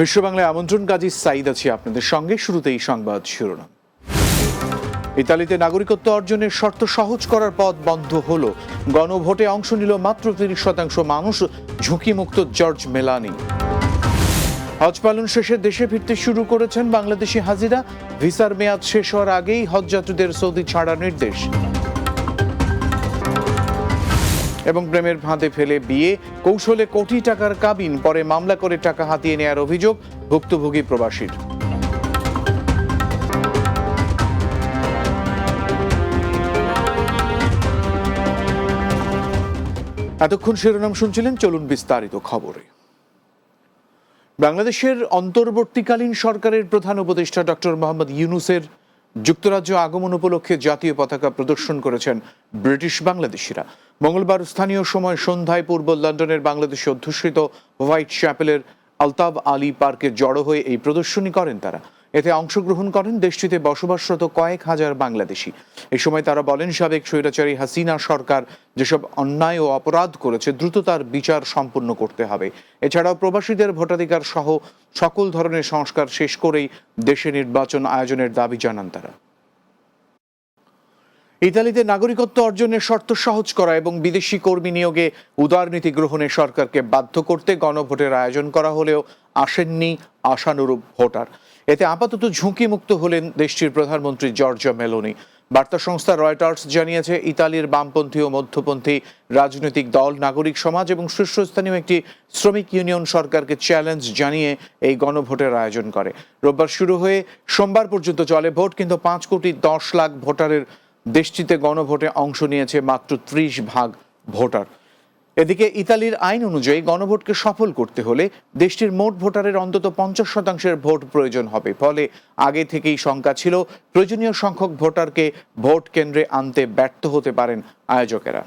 বিশ্ব বাংলায় আমন্ত্রণ, কাজী সাইদ আছি আপনাদের সঙ্গে। শুরুতেই সংবাদ শিরোনাম। ইতালিতে নাগরিকত্ব অর্জনের শর্ত সহজ করার পথ বন্ধ হলো। গণভোটে অংশ নিল মাত্র 30% মানুষ। ঝুঁকিমুক্ত জর্জ মেলানি। হজ পালন শেষে দেশে ফিরতে শুরু করেছেন বাংলাদেশি হাজিরা। ভিসার মেয়াদ শেষ হওয়ার আগেই হজযাত্রীদের সৌদি ছাড়ার নির্দেশ। এবং প্রেমের ফাঁদে ফেলে বিয়ে, কৌশলে কোটি টাকার কাবিন, পরে মামলা করে টাকা হাতিয়ে নেয়ার অভিযোগ ভুক্তভোগী প্রবাসীর। এতক্ষণ শিরোনাম শুনছিলেন, চলুন বিস্তারিত খবরে। বাংলাদেশের অন্তর্বর্তীকালীন সরকারের প্রধান উপদেষ্টা ডক্টর মোহাম্মদ ইউনূসের যুক্তরাজ্য আগমন উপলক্ষে জাতীয় পতাকা প্রদর্শন করেছেন ব্রিটিশ বাংলাদেশিরা। মঙ্গলবার স্থানীয় সময় সন্ধ্যায় পূর্ব লন্ডনের বাংলাদেশে অধ্যুষিত হোয়াইট চ্যাপেলের আলতাব আলী পার্কে জড়ো হয়ে এই প্রদর্শনী করেন তারা। এতে অংশগ্রহণ করেন দেশটিতে বসবাসরত কয়েক হাজার বাংলাদেশি। এই সময় তারা বলেন, সাবেক স্বৈরাচারী হাসিনা সরকার যেসব অন্যায় ও অপরাধ করেছে দ্রুত তার বিচার সম্পন্ন করতে হবে। এছাড়াও প্রবাসীদের ভোটাধিকার সহ সকল ধরনের সংস্কার শেষ করেই দেশে নির্বাচন আয়োজনের দাবি জানান তারা। ইতালিতে নাগরিকত্ব অর্জনের শর্ত সহজ করা এবং বিদেশি কর্মী নিয়োগে উদারনীতি গ্রহণে সরকারকে বাধ্য করতে গণভোটের আয়োজন করা হলেও আসেননি আশানুরূপ ভোটার। এতে আপাতত ঝুঁকিমুক্ত হলেন দেশটির প্রধানমন্ত্রী জর্জা মেলোনি। বার্তা সংস্থা রয়টার্স জানিয়েছে, ইতালির বামপন্থী ও মধ্যপন্থী রাজনৈতিক দল, নাগরিক সমাজ এবং শীর্ষস্থানীয় একটি শ্রমিক ইউনিয়ন সরকারকে চ্যালেঞ্জ জানিয়ে এই গণভোটের আয়োজন করে। রোববার শুরু হয়ে সোমবার পর্যন্ত চলে ভোট, কিন্তু 5,10,00,000 ভোটারের দেশটিতে গণভোটে অংশ নিয়েছে মাত্র 30% ভোটার। এদিকে ইতালির আইন অনুযায়ী গণভোটকে সফল করতে হলে দেশটির মোট ভোটারের অন্তত 50% ভোট প্রয়োজন হবে। ফলে আগে থেকেই শঙ্কা ছিল প্রয়োজনীয় সংখ্যক ভোটারকে ভোট কেন্দ্রে আনতে ব্যর্থ হতে পারেন আয়োজকেরা।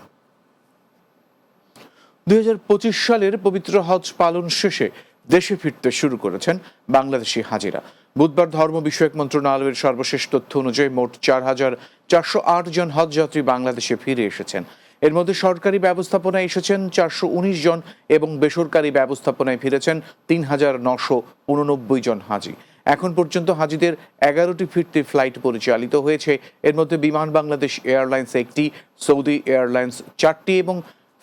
2025 সালের পবিত্র হজ পালন শেষে দেশে ফিরতে শুরু করেছেন বাংলাদেশি হাজিরা। বুধবার ধর্ম বিষয়ক মন্ত্রণালয়ের সর্বশেষ তথ্য অনুযায়ী মোট 4,408 জন হজযাত্রী বাংলাদেশে ফিরে এসেছেন। এর মধ্যে সরকারি ব্যবস্থাপনায় এসেছেন 419 জন এবং বেসরকারি ব্যবস্থাপনায় ফিরেছেন 3,989 জন হাজি। এখন পর্যন্ত হাজিদের 11টি ফিরতি ফ্লাইট পরিচালিত হয়েছে। এর মধ্যে বিমান বাংলাদেশ এয়ারলাইন্স 1টি, সৌদি এয়ারলাইন্স 4টি এবং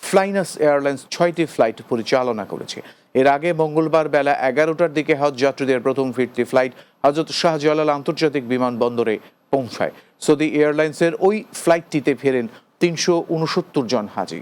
ফ্লাইনাস এয়ারলাইন্স 6টি ফ্লাইট পরিচালনা করেছে। এর আগে মঙ্গলবার বেলা 11টার দিকে হজ যাত্রীদের প্রথম ফিরতি ফ্লাইট হযরত শাহজালাল আন্তর্জাতিক বিমানবন্দরে পৌঁছায়। সৌদি এয়ারলাইন্সের ওই ফ্লাইটটিতে ফেরেন 369 জন হাজি।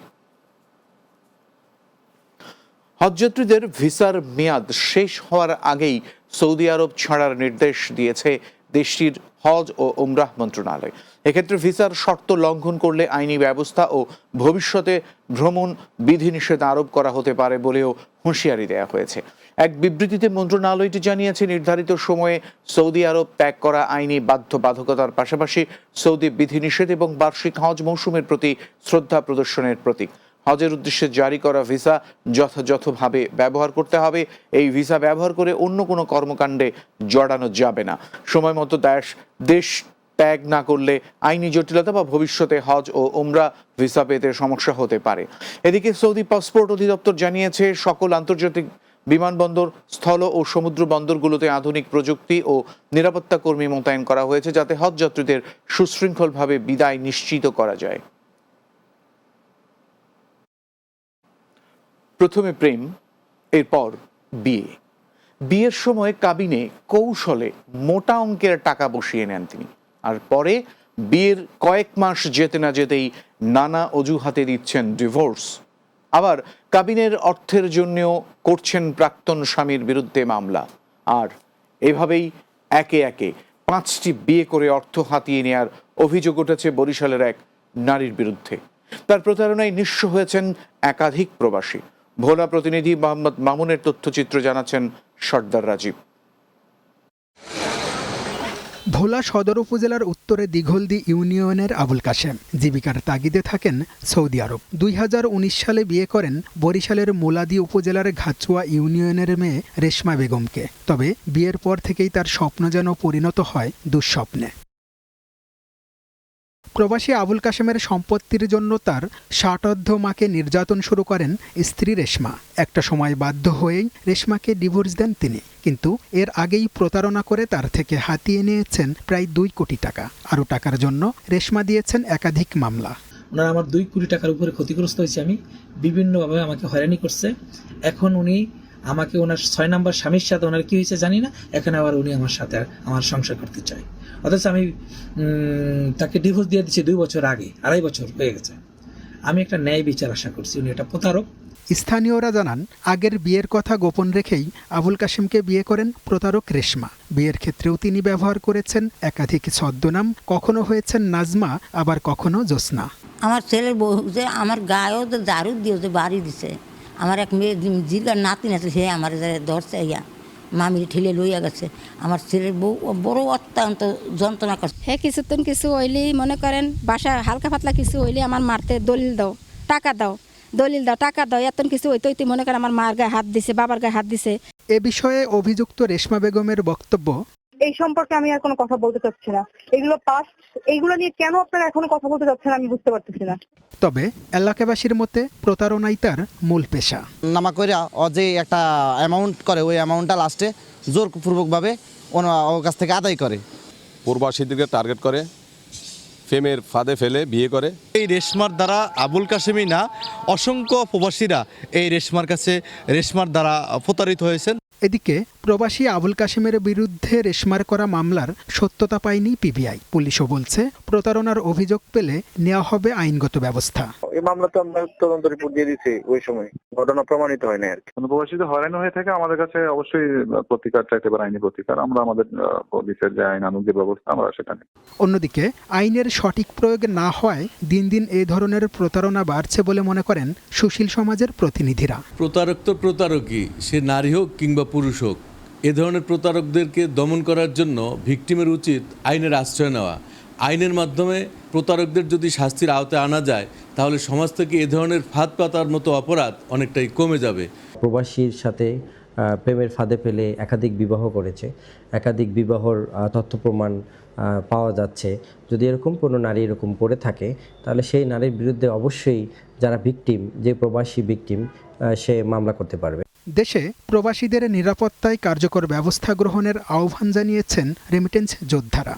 হজযাত্রীদের ভিসার মেয়াদ শেষ হওয়ার আগেই সৌদি আরব ছাড়ার নির্দেশ দিয়েছে দেশটির হজ ও উমরাহ মন্ত্রণালয়। এক্ষেত্রে ভিসার শর্ত লঙ্ঘন করলে আইনি ব্যবস্থা ও ভবিষ্যতে ভ্রমণ বিধিনিষেধ আরোপ করা হতে পারে বলেও হুঁশিয়ারি দেওয়া হয়েছে। এক বিবৃতিতে মন্ত্রণালয়টি জানিয়েছে, নির্ধারিত সময়ে সৌদি আরব ত্যাগ করা আইনি বাধ্যবাধকতার পাশাপাশি সৌদি বিধিনিষেধ এবং বার্ষিক হজ মৌসুমের প্রতি শ্রদ্ধা প্রদর্শনের প্রতীক। হজের উদ্দেশ্যে জারি করা ভিসা যথাযথভাবে ব্যবহার করতে হবে। এই ভিসা ব্যবহার করে অন্য কোনো কর্মকাণ্ডে জড়ানো যাবে না। সময় মতো দেশ ত্যাগ না করলে আইনি জটিলতা বা ভবিষ্যতে হজ ও উমরা ভিসা পেতে সমস্যা হতে পারে। এদিকে সৌদি পাসপোর্ট অধিদপ্তর জানিয়েছে, সকল আন্তর্জাতিক বিমানবন্দর, স্থল ও সমুদ্র বন্দরগুলোতে আধুনিক প্রযুক্তি ও নিরাপত্তা কর্মী মোতায়েন করা হয়েছে, যাতে হজযাত্রীদের সুশৃঙ্খলভাবে বিদায় নিশ্চিত করা যায়। প্রথমে প্রেম, এরপর বিয়ে। বিয়ের সময় কাবিনে কৌশলে মোটা অঙ্কের টাকা বসিয়ে নেন তিনি, আর পরে বিয়ের কয়েক মাস যেতে না যেতেই নানা অজুহাতে দিচ্ছেন ডিভোর্স। আবার কাবিনের অর্থের জন্যও করছেন প্রাক্তন স্বামীর বিরুদ্ধে মামলা। আর এভাবেই একে একে 5টি বিয়ে করে অর্থ হাতিয়ে নেয়ার অভিযোগ উঠেছে বরিশালের এক নারীর বিরুদ্ধে। তার প্রতারণায় নিঃস্ব হয়েছেন একাধিক প্রবাসী। ভোলা প্রতিনিধি মোহাম্মদ মামুনের তথ্যচিত্র জানাচ্ছেন সর্দার রাজীব। ভোলা সদর উপজেলার উত্তরে দিঘলদি ইউনিয়নের আবুল কাশেম জীবিকার তাগিদে থাকেন সৌদি আরব। 2019 সালে বিয়ে করেন বরিশালের মোলাদি উপজেলার ঘাচুয়া ইউনিয়নের মেয়ে রেশমা বেগমকে। তবে বিয়ের পর থেকেই তার স্বপ্ন যেন পরিণত হয় দুঃস্বপ্নে। প্রবাসী আবুল কাশেমের সম্পত্তির জন্য তার ষাটোর্ধ্ব মাকে নির্যাতন শুরু করেন স্ত্রী রেশমা। একটা সময় বাধ্য হয়েই রেশমাকে ডিভোর্স দেন তিনি, কিন্তু এর আগেই প্রতারণা করে তার থেকে হাতিয়ে নিয়েছেন প্রায় 2 কোটি টাকা। আরও টাকার জন্য রেশমা দিয়েছেন একাধিক মামলা। ওনারা আমার 2 কোটি টাকার উপরে ক্ষতিগ্রস্ত হয়েছে, আমি বিভিন্নভাবে আমাকে হয়রানি করছে। এখন উনি আমাকে ওনার 6 নম্বর স্বামীর সাথে ওনার কি হয়েছে জানি না, এখন আবার উনি আমার সাথে আমার সংসার করতে চায়, অথচ আমি তাকে ডিভোর্স দিয়ে দিচ্ছি 2 বছর আগে, 2.5 বছর হয়ে গেছে। আমি একটা ন্যায় বিচার আশা করছি, উনি একটা প্রতারক। স্থানীয়রা জানান, আগের বিয়ের কথা গোপন রেখেই আবুল কাশেমকে বিয়ে করেন প্রতারক রেশমা। বিয়ের ক্ষেত্রেও তিনি ব্যবহার করেছেন একাধিক ছদ্মনাম, কখনো হয়েছেন নাজমা, আবার কখনো জ্যোৎস্না। আমার ছেলের বউ যে আমার গায়েও যে ঝাড়ু দিয়ে যে বাড়ি দিছে, আমার এক মেয়ে জিগার নাতিন আছে, সে আমার ধরছে ইয়া মামির ঠেলে লইয়া গেছে। আমার ছেলের বউ বড় অত্যন্ত যন্ত্রণা করছে। হ্যাঁ, কিছুক্ষণ কিছু হইলেই মনে করেন বাসা হালকা পাতলা কিছু হইলে আমার মারতে দলিল দাও, টাকা দাও, দলিল দাও, টাকা দাও, এত কিছু হইতে মনে করেন আমার মার গায়ে হাত দিছে, বাবার গায়ে হাত দিছে। এ বিষয়ে অভিযুক্ত রেশমা বেগমের বক্তব্য, এই সম্পর্কে আমি আর কোনো কথা বলতে চাচ্ছি না। এগুলো পাস্ট, এইগুলো নিয়ে কেন আপনারা এখনো কথা বলতে চাচ্ছেন আমি বুঝতে পারতেছি না। তবে এলাকাবাসীর মতে প্রতারণাই তার মূল পেশা। নামা কইরা ও যে একটা অ্যামাউন্ট করে, ওই অ্যামাউন্টটা লাস্টে জোরপূর্বকভাবে ওর কাছ থেকে আদায় করে। প্রবাসীদেরকে টার্গেট করে, ফেমের ফাঁদে ফেলে বিয়ে করে। এই রেশমার দ্বারা আবুল কাশেমই না, অসংখ্য প্রবাসীরা এই রেশমার দ্বারা প্রতারিত হয়েছেন। এদিকে প্রবাসী আবুল কাশেমের বিরুদ্ধে রেশমার করা মামলার সত্যতা পায়নি পিবিআই। পুলিশও বলছে, প্রতারণার অভিযোগ পেলে নেওয়া হবে আইনগত ব্যবস্থা। এই মামলা তো আমরা তদন্ত রিপোর্ট দিয়ে দিয়েছি, ওই সময় ঘটনা প্রমাণিত হয় না আর কি। প্রবাসীদের হয়রানি হয়ে থাকে, আমাদের কাছে অবশ্যই প্রতিকার চাইতে পারে, আইনি প্রতিকার। আমরা আমাদের পুলিশের যে আইন আনুক যে ব্যবস্থা, আমরা সেটা নিই। অন্যদিকে আইনের সঠিক প্রয়োগ না হওয়ায় দিন দিন এই ধরনের প্রতারণা বাড়ছে বলে মনে করেন সুশীল সমাজের প্রতিনিধিরা। প্রতারক তো প্রতারকই, সে নারী হোক কিংবা পুরুষ হোক। এ ধরনের প্রতারকদেরকে দমন করার জন্য ভিকটিমের উচিত আইনের আশ্রয় নেওয়া। আইনের মাধ্যমে প্রতারকদের যদি শাস্তির আওতায় আনা যায়, তাহলে সমাজ থেকে এ ধরনের ফাঁদ পাতার মতো অপরাধ অনেকটাই কমে যাবে। প্রবাসীর সাথে প্রেমের ফাঁদে ফেলে একাধিক বিবাহ করেছে, একাধিক বিবাহর তথ্য প্রমাণ পাওয়া যাচ্ছে। যদি এরকম কোনো নারী এরকম করে থাকে, তাহলে সেই নারীর বিরুদ্ধে অবশ্যই যারা ভিকটিম, যে প্রবাসী ভিকটিম, সে মামলা করতে পারবে। দেশে প্রবাসীদের নিরাপত্তায় কার্যকর ব্যবস্থা গ্রহণের আহ্বান জানিয়েছেন রেমিটেন্স যোদ্ধারা।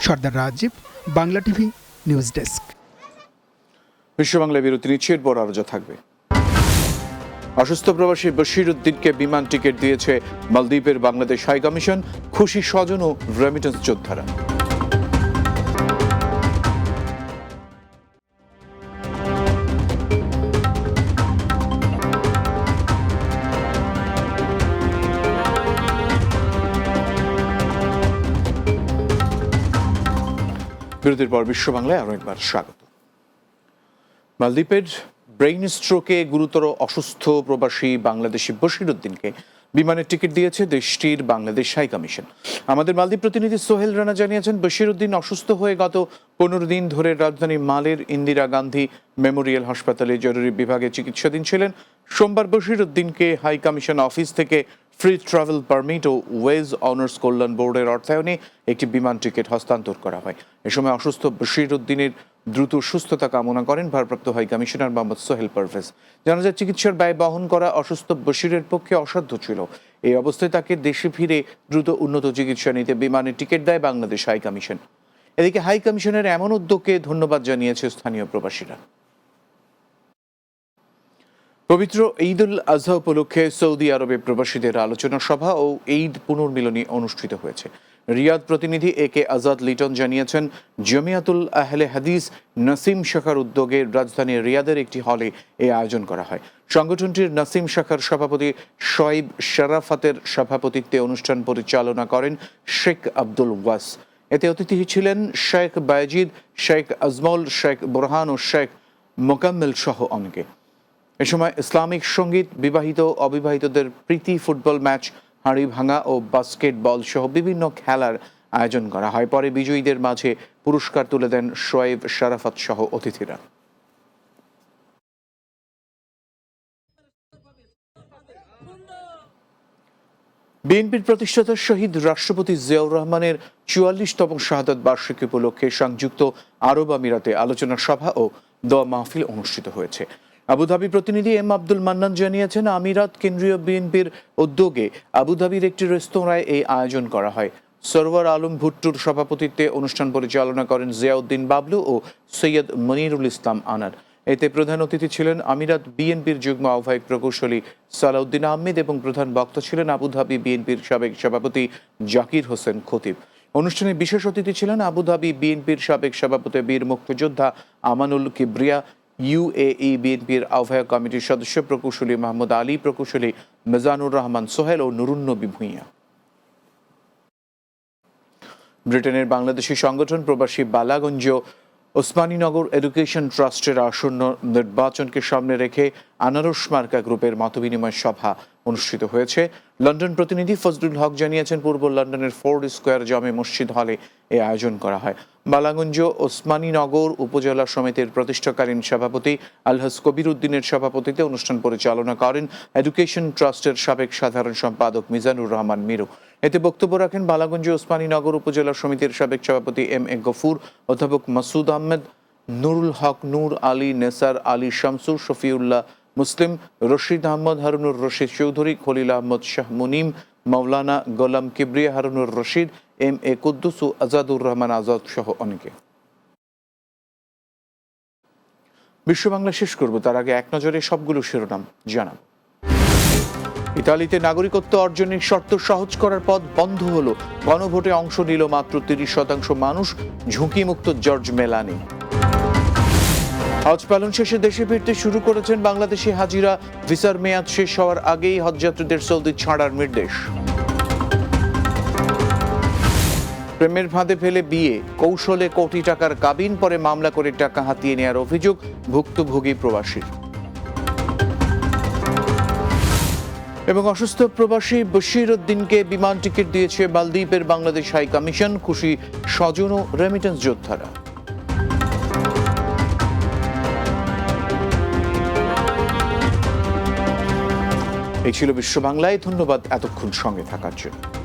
Sardar Rajib, Bangla TV, news desk. বিশ্ব বাংলা বিরতি নিচ্ছে, এরপর আরো থাকবে। অসুস্থ প্রবাসী বশির উদ্দিনকে বিমান টিকিট দিয়েছে মালদ্বীপের বাংলাদেশ হাই কমিশন। খুশি স্বজন ও রেমিটেন্স যোদ্ধারা। বিরতির পর বিশ্ব বাংলায় আরো একবার স্বাগত। মালদ্বীপের ব্রেইন স্ট্রোকে গুরুতর অসুস্থ প্রবাসী বাংলাদেশি বশির উদ্দিনকে বিমানের টিকিট দিয়েছে দেশটির বাংলাদেশ হাই কমিশন। আমাদের মালদ্বীপ প্রতিনিধি সোহেল রানা জানিয়েছেন, বশির উদ্দিন অসুস্থ হয়ে গত 15 দিন ধরে রাজধানী মালের ইন্দিরা গান্ধী মেমোরিয়াল হাসপাতালে জরুরি বিভাগে চিকিৎসাধীন ছিলেন। সোমবার বশির উদ্দিনকে হাই কমিশন অফিস থেকে ফ্রি ট্রাভেল পারমিট ও ওয়েজ অনার্স কল্যাণ বোর্ডের অর্থায়নে একটি বিমান টিকিট হস্তান্তর করা হয়। এ সময় অসুস্থ বশির উদ্দিনের দ্রুত সুস্থতা কামনা করেন ভারপ্রাপ্ত হাই কমিশনার মোহাম্মদ সোহেল পারভেজ। জানা যায়, চিকিৎসার ব্যয় বহন করা অসুস্থ বশিরের পক্ষে অসাধ্য ছিল। এই অবস্থায় তাকে দেশে ফিরে দ্রুত উন্নত চিকিৎসা নিতে বিমানের টিকিট দেয় বাংলাদেশ হাই কমিশন। এদিকে হাই কমিশনের এমন উদ্যোগকে ধন্যবাদ জানিয়েছে স্থানীয় প্রবাসীরা। পবিত্র ঈদ উল আজহা উপলক্ষে সৌদি আরবে প্রবাসীদের আলোচনা সভা ও ঈদ পুনর্মিলনী অনুষ্ঠিত হয়েছে। রিয়াদ প্রতিনিধি এ কে আজাদ লিটন জানিয়েছেন, জমিয়াতুল আহলে হাদিস নাসিম শাখার উদ্যোগে রাজধানীর রিয়াদের একটি হলে এই আয়োজন করা হয়। সংগঠনটির নাসিম শাখার সভাপতি শোয়েব শরাফতের সভাপতিত্বে অনুষ্ঠান পরিচালনা করেন শেখ আব্দুল ওয়াস। এতে অতিথি ছিলেন শেখ বায়েজিদ, শেখ আজমল, শেখ বোরহান ও শেখ মোকাম্মেল সহ অনেকে। এ সময় ইসলামিক সঙ্গীত, বিবাহিত অবিবাহিতদের প্রীতি ফুটবল ম্যাচ, হাঁড়ি ভাঙা ও বাস্কেটবল সহ বিভিন্ন খেলার আয়োজন করা হয়। পরে বিজয়ীদের মাঝে পুরস্কার তুলে দেন শোয়েব শরাফত সহ অতিথিরা। বিএনপির প্রতিষ্ঠাতা শহীদ রাষ্ট্রপতি জিয়াউর রহমানের ৪৪তম শাহাদাত বার্ষিকী উপলক্ষে সংযুক্ত আরব আমিরাতে আলোচনা সভা ও দোয়া মাহফিল অনুষ্ঠিত হয়েছে। আবুধাবি প্রতিনিধি এম আব্দুল মান্নান জানিয়েছেন, আমিরাত কেন্দ্রীয় বিএনপির উদ্যোগে আবুধাবির একটি রেস্তোরাঁয় এই আয়োজন করা হয়। সরওয়ার আলম ভুট্টুর সভাপতিত্বে অনুষ্ঠান পরিচালনা করেন জিয়াউদ্দিন বাবলু ও সৈয়দ মনিরুল ইসলাম আনার। এতে প্রধান অতিথি ছিলেন আমিরাত বিএনপির যুগ্ম আহ্বায়ক প্রকৌশলী সালাউদ্দিন আহমেদ এবং প্রধান বক্তা ছিলেন আবুধাবি বিএনপির সাবেক সভাপতি জাকির হোসেন খতিব। অনুষ্ঠানে বিশেষ অতিথি ছিলেন আবুধাবি বিএনপির সাবেক সভাপতি বীর মুক্তিযোদ্ধা আমানুল কিবরিয়া, UAE বিএনপির আহ্বায়ক কমিটির সদস্য প্রকৌশলী মাহমুদ আলী, প্রকৌশলী মিজানুর রহমান সোহেল ও নুরুন্নবী ভূঁইয়া। ব্রিটেনের বাংলাদেশি সংগঠন প্রবাসী বালাগঞ্জ ওসমানীনগর এডুকেশন ট্রাস্টের আসন্ন নির্বাচনকে সামনে রেখে আনারস মার্কা গ্রুপের মতবিনিময় সভা অনুষ্ঠিত হয়েছে। লন্ডন প্রতিনিধি ফজলুল হক জানিয়েছেন, পূর্ব লন্ডনের ফোর্ড স্কোয়ার জামে মসজিদ হলে এ আয়োজন করা হয়। বালাগঞ্জ ওসমানীনগর উপজেলা সমিতির প্রতিষ্ঠাকালীন সভাপতি আলহাজ কবির উদ্দিনের সভাপতিত্বে অনুষ্ঠান পরিচালনা করেন এডুকেশন ট্রাস্টের সাবেক সাধারণ সম্পাদক মিজানুর রহমান মিরু। এতে বক্তব্য রাখেন বালাগঞ্জ ওসমানীনগর উপজেলা সমিতির সাবেক সভাপতি MA গফুর, অধ্যাপক মাসুদ আহমেদ, নুরুল হক, নূর আলী, নেসার আলী শামসুর, শফিউল্লাহ মুসলিম, রশিদ আহমদ, হারুনুর রশিদ চৌধুরী, খলিল আহমদ শাহ মুনিম, মাওলানা গোলাম কিবরিয়া, হারুনুর রশিদ, MA কুদ্দুস ও আজাদুর রহমান আজাদ সহ অনেকে। বিশ্ব বাংলা শেষ করব, তার আগে এক নজরে সবগুলো শিরোনাম জানাব। ইতালিতে নাগরিকত্ব অর্জনের শর্ত সহজ করার পথ বন্ধ হলো। গণভোটে অংশ নিল মাত্র 30% মানুষ, ঝুঁকিমুক্ত জর্জ মেলানি। হজ পালন শেষে দেশে ফিরতে শুরু করেছেন বাংলাদেশি হাজিরা। ভিসার মেয়াদ শেষ হওয়ার আগেই হজযাত্রীদের সৌদি ছাড়ার নির্দেশ। প্রেমের ফাঁদে ফেলে বিয়ে, কৌশলে কোটি টাকার কাবিন, পরে মামলা করে টাকা হাতিয়ে নেওয়ার অভিযোগ ভুক্তভোগী প্রবাসীর। এবং অসুস্থ প্রবাসী বশির উদ্দিনকে বিমান টিকিট দিয়েছে মালদ্বীপের বাংলাদেশ হাই কমিশন, খুশি স্বজন ও রেমিটেন্স যোদ্ধারা। এই ছিল বিশ্ব বাংলায়। ধন্যবাদ এতক্ষণ সঙ্গে থাকার জন্য।